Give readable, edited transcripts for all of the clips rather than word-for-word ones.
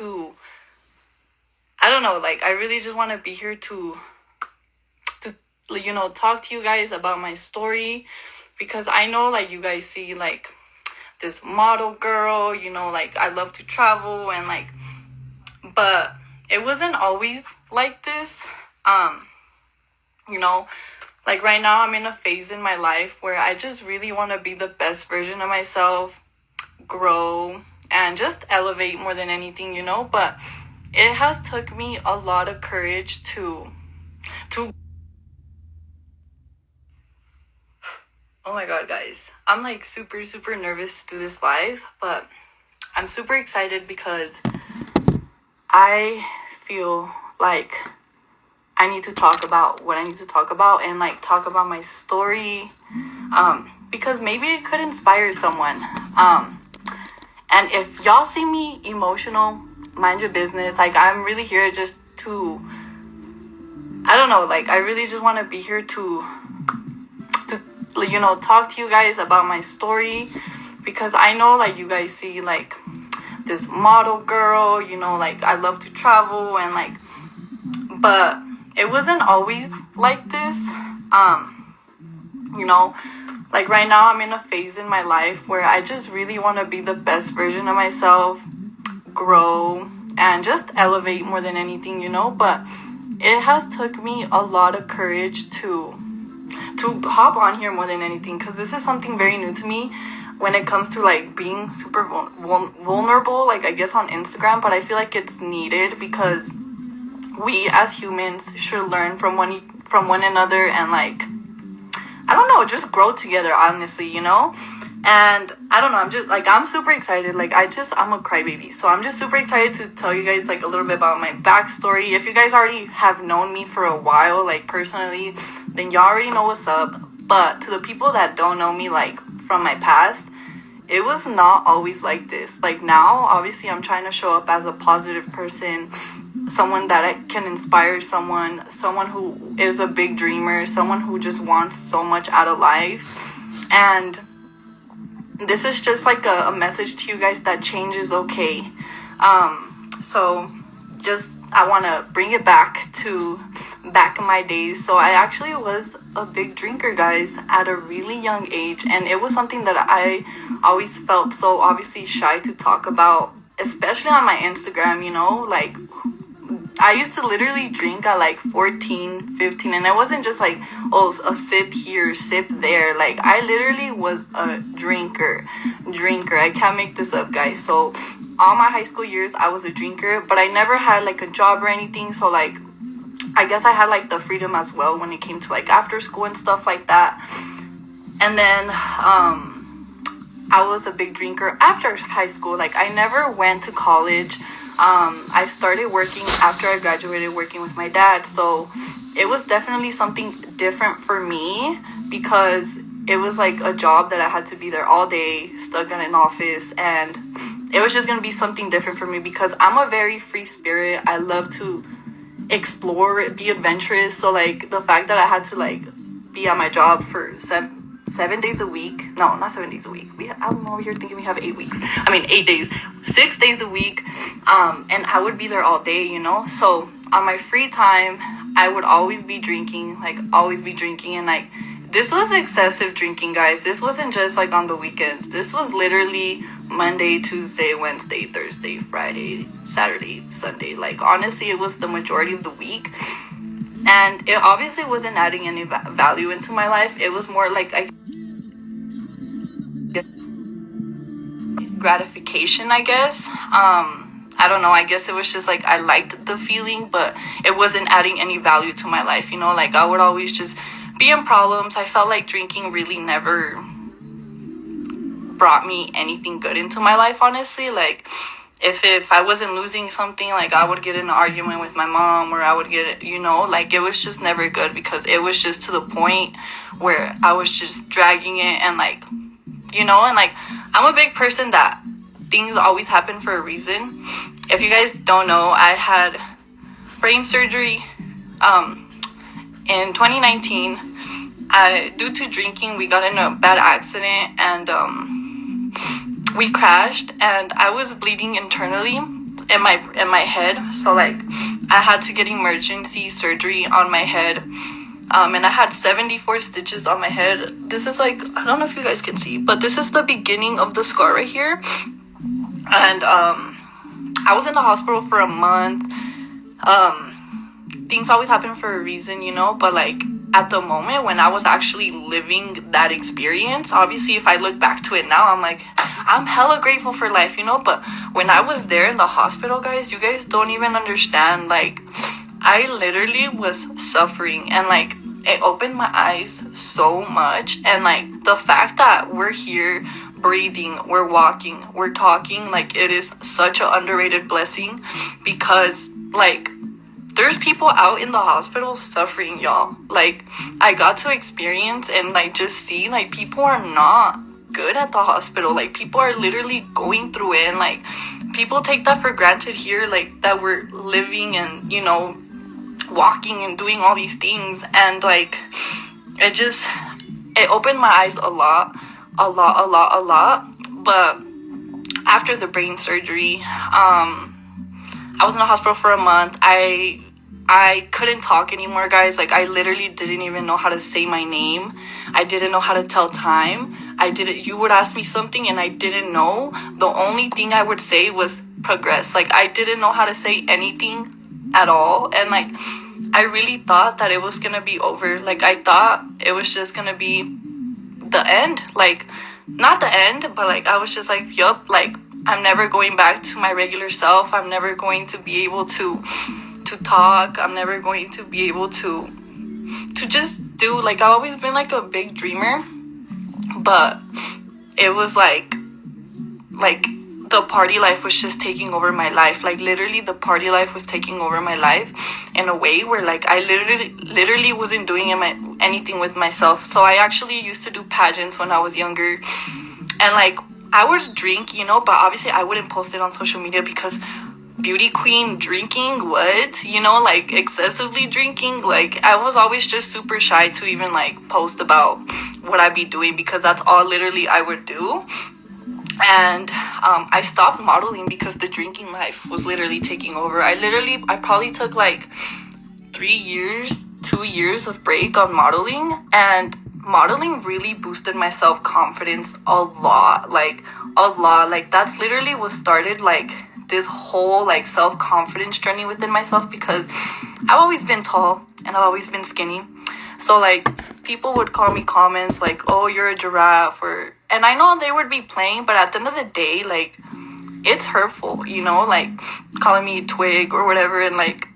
to, I don't know, like, I really just want to be here to talk to you guys about my story, because I know, like, you guys see, like, this model girl, like, I love to travel, and, like, but it wasn't always like this. Like, right now I'm in a phase in my life where I just really want to be the best version of myself, grow, and just elevate more than anything, but it has took me a lot of courage to oh my god, guys, I'm like super nervous to do this live, but I'm super excited because I feel like I need to talk about what I need to talk about, and like talk about my story, because maybe it could inspire someone. And if y'all see me emotional, mind your business. Like, I'm really here just to, I don't know, like, I really just want to be here to talk to you guys about my story, because I know, like, you guys see, like, this model girl, like, I love to travel, and, like, but it wasn't always like this. Like, right now I'm in a phase in my life where I just really want to be the best version of myself, grow, and just elevate more than anything, but it has took me a lot of courage to hop on here more than anything, because this is something very new to me when it comes to, like, being super vulnerable, like, I guess on Instagram, but I feel like it's needed, because we as humans should learn from one another, and, like, I don't know, just grow together, honestly, and I don't know, I'm super excited. Like, I'm a crybaby, so I'm just super excited to tell you guys, like, a little bit about my backstory. If you guys already have known me for a while, like, personally, then y'all already know what's up. But to the people that don't know me, like, from my past, it was not always like this. Like, now, obviously, I'm trying to show up as a positive person, someone that I can inspire someone who is a big dreamer, someone who just wants so much out of life. And this is just like a message to you guys that change is okay. So just, I want to bring it back in my days. So I actually was a big drinker, guys, at a really young age, and it was something that I always felt so obviously shy to talk about, especially on my Instagram, like, I used to literally drink at like 14, 15, and it wasn't just like, oh, a sip here, sip there. Like, I literally was a drinker. I can't make this up, guys. So all my high school years, I was a drinker, but I never had like a job or anything. So, like, I guess I had like the freedom as well when it came to like after school and stuff like that. And then I was a big drinker after high school. Like, I never went to college. I started working after I graduated, working with my dad. So it was definitely something different for me, because it was like a job that I had to be there all day, stuck in an office, and it was just going to be something different for me, because I'm a very free spirit. I love to explore, be adventurous. So, like, the fact that I had to, like, be at my job for 7 days a week. No, not 7 days a week. I'm over here thinking we have 8 weeks. 8 days. 6 days a week. And I would be there all day, So on my free time, I would always be drinking. And, like, this was excessive drinking, guys. This wasn't just, like, on the weekends. This was literally Monday, Tuesday, Wednesday, Thursday, Friday, Saturday, Sunday. Like, honestly, it was the majority of the week. And it obviously wasn't adding any value into my life. It was more like gratification, I guess. I don't know. I guess it was just like I liked the feeling, but it wasn't adding any value to my life. Like, I would always just be in problems. I felt like drinking really never brought me anything good into my life, honestly. Like, if I wasn't losing something, like, I would get in an argument with my mom, or I would get, like, it was just never good, because it was just to the point where I was just dragging it, and, like, and, like, I'm a big person that things always happen for a reason. If you guys don't know, I had brain surgery in 2019. Due to drinking, we got in a bad accident, and we crashed, and I was bleeding internally. in my head. So like I had to get emergency surgery on my head. And I had 74 stitches on my head. This is like, I don't know if you guys can see, but this is the beginning of the scar right here. And I was in the hospital for a month. Things always happen for a reason, you know, but like at the moment when I was actually living that experience, obviously if I look back to it now, I'm like, I'm hella grateful for life, you know. But when I was there in the hospital, guys, you guys don't even understand. Like, I literally was suffering, and like it opened my eyes so much. And like the fact that we're here breathing, we're walking, we're talking, like it is such an underrated blessing, because like there's people out in the hospital suffering, y'all. Like I got to experience and like just see like people are not good at the hospital. Like people are literally going through it, and like people take that for granted here, like that we're living and, you know, walking and doing all these things. And like it opened my eyes a lot. But after the brain surgery, I was in the hospital for a month. I couldn't talk anymore, guys. Like I literally didn't even know how to say my name. I didn't know how to tell time. You would ask me something and I didn't know. The only thing I would say was progress. Like I didn't know how to say anything at all. And like I really thought that it was gonna be over. Like I thought it was just gonna be the end. Like not the end, but like I was just like, yup, like I'm never going back to my regular self. I'm never going to be able to talk. I'm never going to be able to just do, like I've always been like a big dreamer, but it was like the party life was just taking over my life. Like literally the party life was taking over my life in a way where like I literally wasn't doing anything with myself. So I actually used to do pageants when I was younger, and like I would drink, you know, but obviously I wouldn't post it on social media because beauty queen drinking, what? You know, like excessively drinking. Like I was always just super shy to even like post about what I'd be doing, because that's all literally I would do. And I stopped modeling because the drinking life was literally taking over. I probably took like 2 years of break on modeling, and modeling really boosted my self-confidence a lot. Like that's literally what started like this whole like self-confidence journey within myself, because I've always been tall and I've always been skinny. So like people would call me comments like, oh, you're a giraffe, and I know they would be playing, but at the end of the day, like it's hurtful, you know, like calling me twig or whatever. And like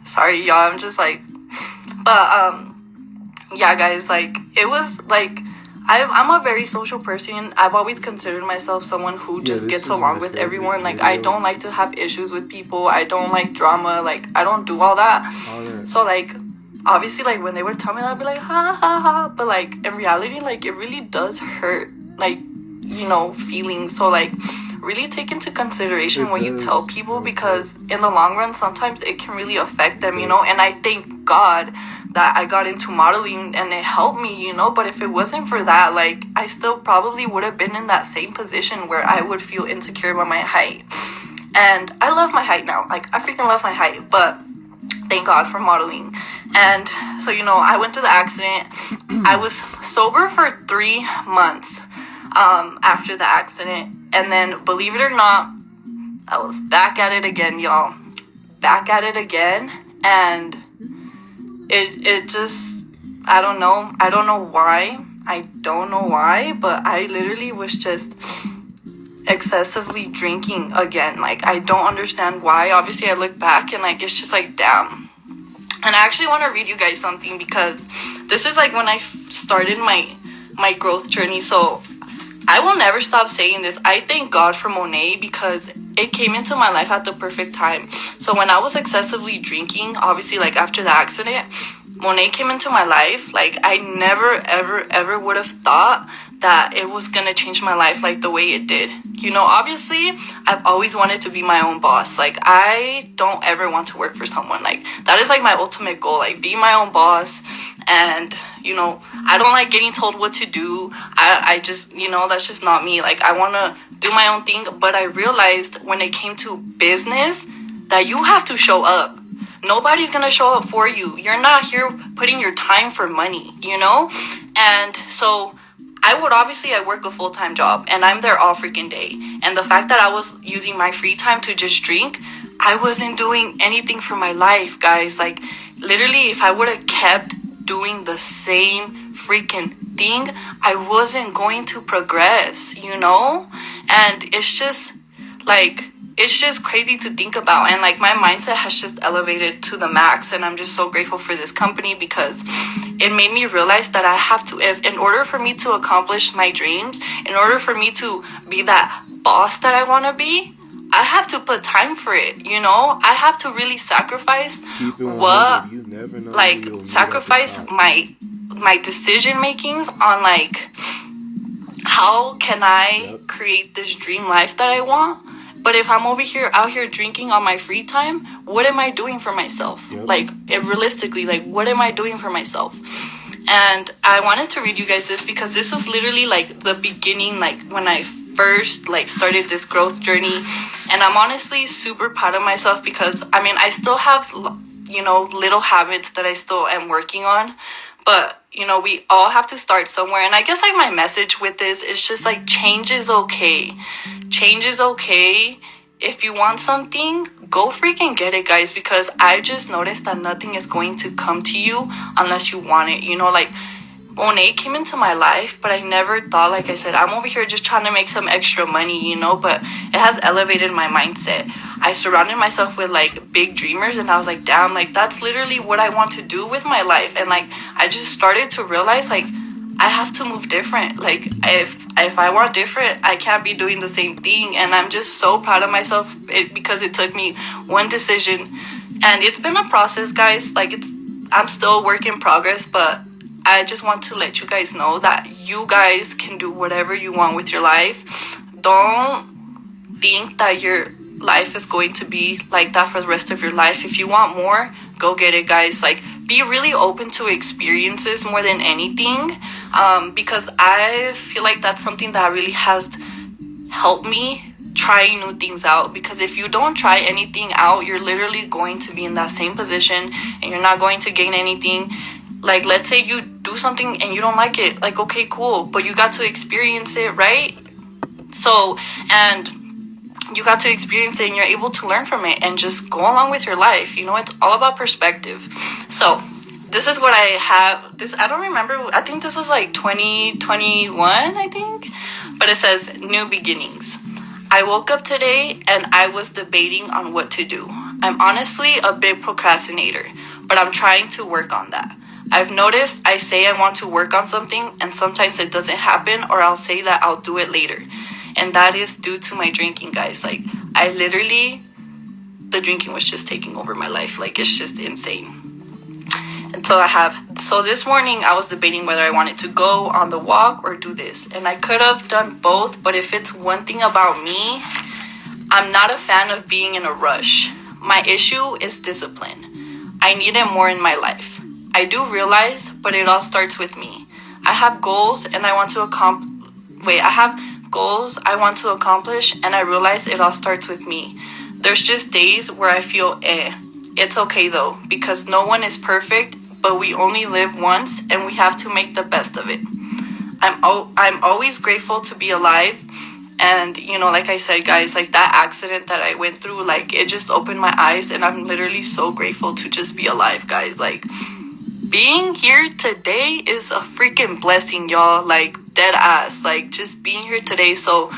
sorry y'all, I'm just like, but yeah guys, like it was like I'm a very social person. I've always considered myself someone who just gets along with everyone. Like I don't like to have issues with people. I don't like drama. Like I don't do all that. So like obviously like when they would tell me that, I'd be like ha ha ha, but like in reality, like it really does hurt, like, you know, feelings. So like really take into consideration what you tell people, because in the long run sometimes it can really affect them, you know. And I thank God that I got into modeling and it helped me, you know. But if it wasn't for that, like I still probably would have been in that same position where I would feel insecure about my height. And I love my height now, like I freaking love my height, but thank God for modeling. And so, you know, I went through the accident. I was sober for 3 months after the accident. And then, believe it or not, I was back at it again, y'all. Back at it again. And it just, I don't know. I don't know why, but I literally was just excessively drinking again. Like, I don't understand why. Obviously, I look back and, like, it's just like, damn. And I actually want to read you guys something, because this is, like, when I started my growth journey. So I will never stop saying this. I thank God for Monet, because it came into my life at the perfect time. So when I was excessively drinking, obviously, like, after the accident, Monet came into my life, like, I never, ever, ever would have thought that it was gonna change my life like the way it did. You know, obviously, I've always wanted to be my own boss. Like, I don't ever want to work for someone. Like, that is, like, my ultimate goal. Like, be my own boss. And, you know, I don't like getting told what to do. I just, you know, that's just not me. Like, I want to do my own thing. But I realized when it came to business that you have to show up. Nobody's going to show up for you. You're not here putting your time for money, you know? And so I work a full-time job and I'm there all freaking day. And the fact that I was using my free time to just drink, I wasn't doing anything for my life, guys. Like, literally, if I would have kept doing the same freaking thing, I wasn't going to progress, you know? And it's just, like, it's just crazy to think about. And, like, my mindset has just elevated to the max. And I'm just so grateful for this company because it made me realize that I have to, if in order for me to accomplish my dreams, in order for me to be that boss that I want to be, I have to put time for it, you know? I have to really sacrifice sacrifice my decision makings on, like, how can I create this dream life that I want? But if I'm out here drinking on my free time, what am I doing for myself? Like, realistically, like, what am I doing for myself? And I wanted to read you guys this because this is literally, like, the beginning, like, when I first, like, started this growth journey. And I'm honestly super proud of myself because, I mean, I still have, you know, little habits that I still am working on. But, you know, we all have to start somewhere. And I guess, like, my message with this is just, like, change is okay. Change is okay. If you want something, go freaking get it, guys. Because I just noticed that nothing is going to come to you unless you want it. You know, like, Monet came into my life, but I never thought, like I said, I'm over here just trying to make some extra money, you know, but it has elevated my mindset. I surrounded myself with, like, big dreamers, and I was like, damn, like, that's literally what I want to do with my life. And, like, I just started to realize, like, I have to move different. Like, if I want different, I can't be doing the same thing. And I'm just so proud of myself because it took me one decision. And it's been a process, guys. Like, I'm still a work in progress, but I just want to let you guys know that you guys can do whatever you want with your life. Don't think that your life is going to be like that for the rest of your life. If you want more, go get it, guys. Like, be really open to experiences more than anything, because I feel like that's something that really has helped me try new things out. Because if you don't try anything out, you're literally going to be in that same position and you're not going to gain anything. Like, let's say you do something and you don't like it. Like, okay, cool, but you got to experience it, right? So, and you got to experience it and you're able to learn from it and just go along with your life. You know, it's all about perspective. So this is what I have. This, I don't remember. I think this was like 2021, I think. But it says, new beginnings. I woke up today and I was debating on what to do. I'm honestly a big procrastinator, but I'm trying to work on that. I've noticed I say I want to work on something and sometimes it doesn't happen, or I'll say that I'll do it later. And that is due to my drinking, guys. Like, I literally, the drinking was just taking over my life. Like, it's just insane. And so this morning I was debating whether I wanted to go on the walk or do this. And I could have done both, but if it's one thing about me, I'm not a fan of being in a rush. My issue is discipline. I need it more in my life. I do realize, but it all starts with me. I have goals and I want to accomplish, and I realize it all starts with me. There's just days where I feel It's okay though, because no one is perfect, but we only live once and we have to make the best of it. I'm always grateful to be alive. And, you know, like I said, guys, like that accident that I went through, like, it just opened my eyes, and I'm literally so grateful to just be alive, guys. Like, being here today is a freaking blessing, y'all. Like, dead ass. Like, just being here today. So,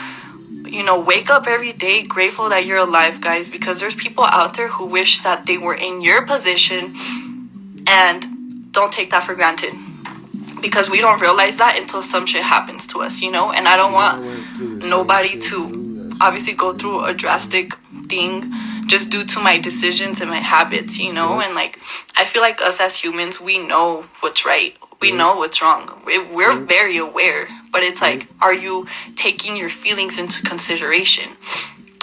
you know, wake up every day grateful that you're alive, guys, because there's people out there who wish that they were in your position, and don't take that for granted, because we don't realize that until some shit happens to us, you know. And I don't want nobody to obviously go through a drastic thing just due to my decisions and my habits, you know? And like, I feel like us as humans, we know what's right. We know what's wrong. We're very aware, but it's like, are you taking your feelings into consideration?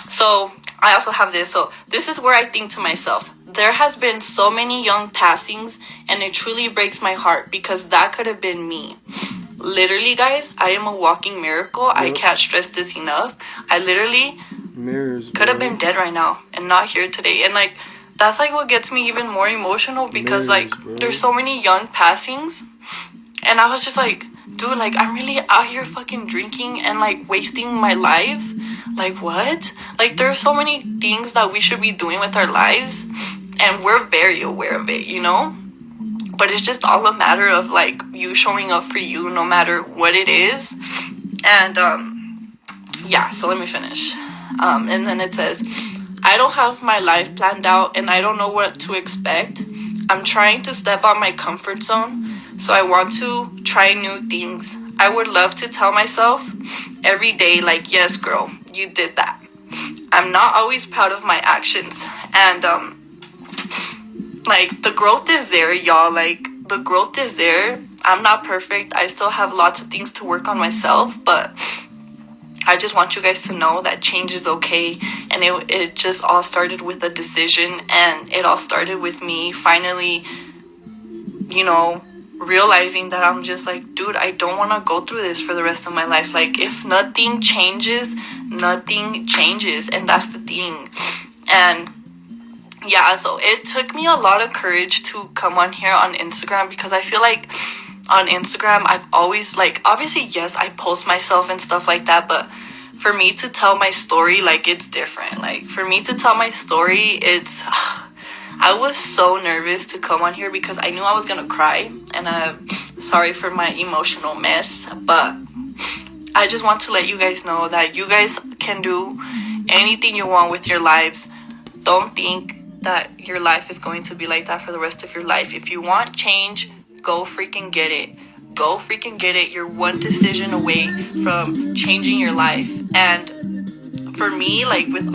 So I also have this. So this is where I think to myself, there has been so many young passings, and it truly breaks my heart because that could have been me. Literally, guys, I am a walking miracle. I can't stress this enough. I literally could have been dead right now and not here today. And like, that's like what gets me even more emotional because like there's so many young passings, and I was just like, dude, like I'm really out here fucking drinking and like wasting my life. Like what? Like there's so many things that we should be doing with our lives, and we're very aware of it, you know? But it's just all a matter of like you showing up for you no matter what it is. And yeah, so let me finish. And then it says, I don't have my life planned out and I don't know what to expect. I'm trying to step out my comfort zone, so I want to try new things. I would love to tell myself every day, like, yes, girl, you did that. I'm not always proud of my actions. And like the growth is there, y'all. Like the growth is there. I'm not perfect. I still have lots of things to work on myself, but I just want you guys to know that change is okay. And it just all started with a decision, and it all started with me finally, you know, realizing that I'm just like, dude, I don't want to go through this for the rest of my life. Like if nothing changes, nothing changes. And that's the thing. And yeah, so it took me a lot of courage to come on here on Instagram, because I feel like on Instagram, I've always like, obviously, yes, I post myself and stuff like that, but for me to tell my story, like it's different. Like for me to tell my story, it's, I was so nervous to come on here because I knew I was going to cry, and I'm sorry for my emotional mess, but I just want to let you guys know that you guys can do anything you want with your lives. Don't think that your life is going to be like that for the rest of your life. If you want change, go freaking get it. Go freaking get it. You're one decision away from changing your life. And for me, like with